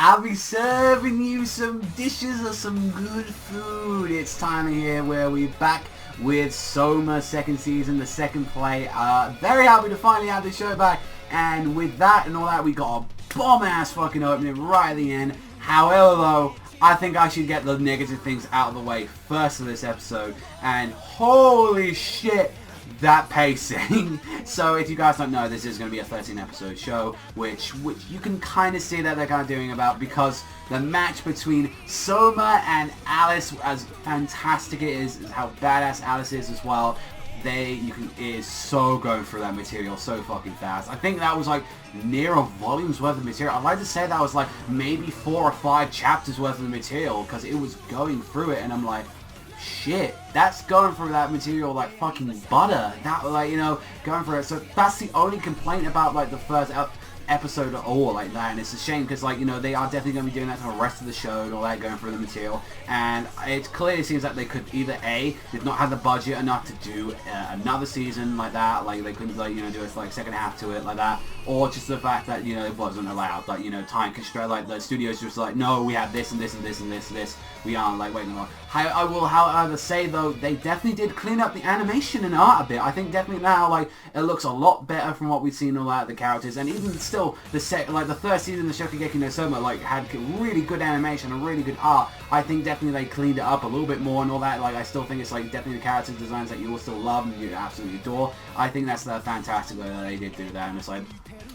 I'll be serving you some dishes of some good food. It's time here where we're back with Soma second season, the second play. Very happy to finally have the show back. And with that and all that, we got a bomb-ass fucking opening right at the end. However, though, I think I should get the negative things out of the way first of this episode. And holy shit, that pacing. So if you guys don't know, this is going to be a 13 episode show, which you can kind of see that they're kind of doing about, because the match between Soma and Alice, as fantastic it is how badass Alice is as well, is so going through that material so fucking fast. I think that was like near a volume's worth of material. I'd like to say that was like maybe 4 or 5 chapters worth of the material, because it was going through it and I'm like, shit, that's going through that material like fucking butter. That, like, you know, going through it. So that's the only complaint about like the first episode at all, like that. And it's a shame because, like, you know, they are definitely going to be doing that to the rest of the show and all that, going through the material. And it clearly seems like they could either did not have the budget enough to do another season like that, like they couldn't, like, you know, do a like second half to it like that, or just the fact that, you know, it wasn't allowed, like, you know, time constraint, like the studios just like, no, we have this and this and this and this and this, we aren't like waiting on. I will, however, say though, they definitely did clean up the animation and art a bit. I think definitely now, like, it looks a lot better from what we've seen all that, the characters, and even still, the third season of the Shokugeki no Soma, like, had really good animation and really good art. I think definitely they cleaned it up a little bit more and all that. Like, I still think it's like definitely the character designs that you will still love and you absolutely adore. I think that's the fantastic way that they did do that, and it's like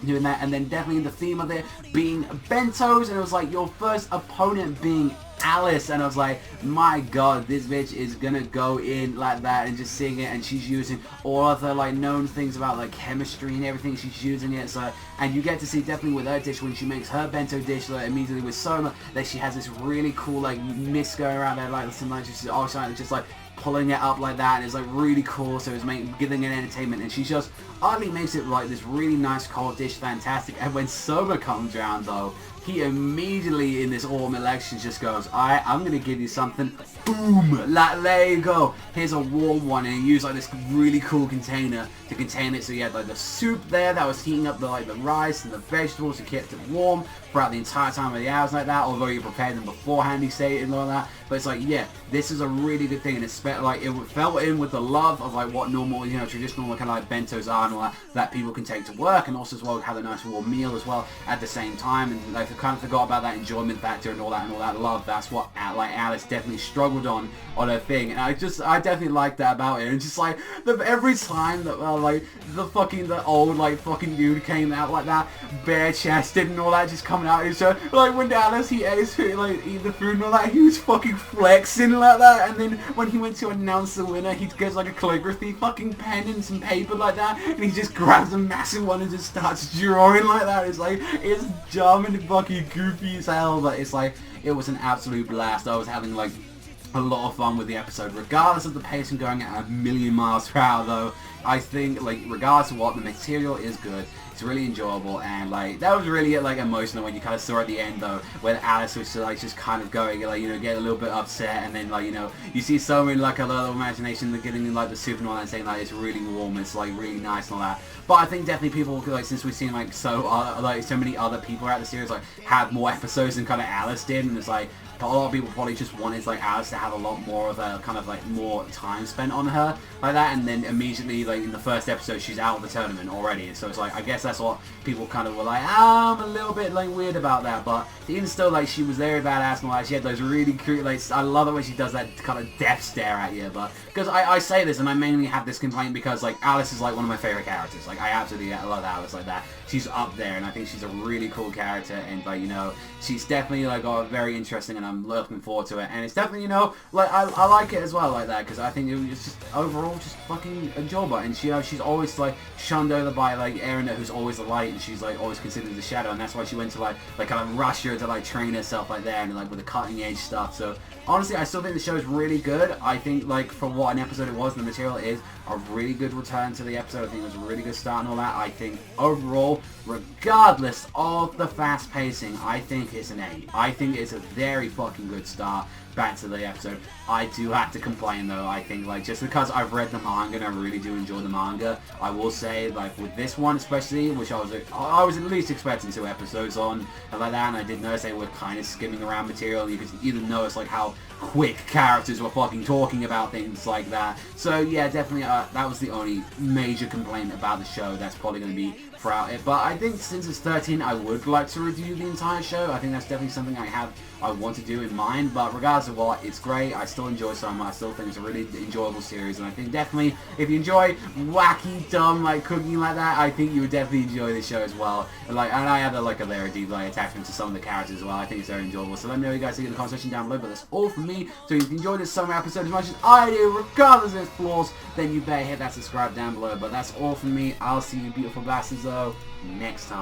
doing that, and then definitely the theme of it being bentos, and it was like your first opponent being Alice, and I was like, my god, this bitch is gonna go in like that and just sing it, and she's using all of the like known things about like chemistry and everything, she's using it. So, and you get to see definitely with her dish when she makes her bento dish, like immediately with Soma, that she has this really cool like mist going around there, like some like just just like pulling it up like that, and it's like really cool. So it's giving it entertainment, and she just oddly makes it like this really nice cold dish, fantastic. And when Soma comes around though, he immediately in this autumn election just goes, alright, I'm going to give you something, boom, like, there you go, here's a warm one, and he used like this really cool container to contain it. So you had like the soup there that was heating up the rice and the vegetables, and kept it warm throughout the entire time of the hours like that, although you prepared them beforehand, he stated, and all that. But it's like, yeah, this is a really good thing, and it's like, it felt in with the love of like what normal, you know, traditional kind of like bentos are and all that people can take to work, and also as well have a nice warm meal as well at the same time. And like, I kind of forgot about that enjoyment factor and all that love. That's what like Alice definitely struggled on her thing, and I definitely like that about it. And just like every time that like the old like fucking dude came out like that, bare chested and all that, just coming out his show, like when Alice he ate the food and all that, he was fucking flexing like that. And then when he went to announce the winner, he gets like a calligraphy fucking pen and some paper like that, and he just grabs a massive one and just starts drawing like that. It's like, it's dumb and fucking goofy as hell, but it's like, it was an absolute blast. I was having like a lot of fun with the episode, regardless of the pacing going at a million miles per hour though. I think, like, regardless of what, the material is good. It's really enjoyable, and like that was really like emotional when you kind of saw at the end though, when Alice was like just kind of going, like, you know, get a little bit upset, and then like, you know, you see Soma in like a little imagination getting in like the soup and all that, and saying like it's really warm, it's like really nice and all that. But I think definitely people, like, since we've seen like so many other people out the series like have more episodes than kind of Alice did, and it's like a lot of people probably just wanted like Alice to have a lot more of a kind of like more time spent on her like that, and then immediately like in the first episode she's out of the tournament already. So it's like, I guess that's what people kind of were like, I'm a little bit like weird about that. But even still, like, she was very badass and all that. She had those really cute, like, I love it when she does that kind of death stare at you. But because I say this, and I mainly have this complaint because like Alice is like one of my favorite characters. Like, I absolutely love Alice like that. She's up there, and I think she's a really cool character, and like, you know, she's definitely like got very interesting, and I'm looking forward to it. And it's definitely, you know, like I like it as well like that, because I think it was just overall just fucking enjoyable. And she, you know, she's always like shunned over by like Erina, who's always the light, and she's like always considered the shadow, and that's why she went to like kind of Russia to like train herself like there, and like with the cutting edge stuff. So honestly, I still think the show is really good. I think like for what an episode it was, the material is a really good return to the episode. I think it was a really good start and all that. I think overall, regardless of the fast pacing, I think it's an 8. I think it's a very fucking good start back to the episode. I do have to complain though. I think like just because I've read the manga and I really do enjoy the manga, I will say like with this one especially, which I was at least expecting 2 episodes on, and like that, and I did notice they were kind of skimming around material. You could even notice like how quick characters were fucking talking about things like that. So yeah, definitely that was the only major complaint about the show that's probably going to be throughout it. But I think since it's 13, I would like to review the entire show. I think that's definitely something I want to do in mind. But regardless of what, it's great. I still enjoy Soma. I still think it's a really enjoyable series, and I think definitely if you enjoy wacky, dumb, like cooking like that, I think you would definitely enjoy this show as well. And I had a very deep attachment to some of the characters as well. I think it's very enjoyable. So let me know what you guys think in the comment section down below. But that's all from me. So if you enjoyed this Soma episode as much as I do, regardless of its flaws, then you better hit that subscribe down below. But that's all from me. I'll see you beautiful bastards though next time.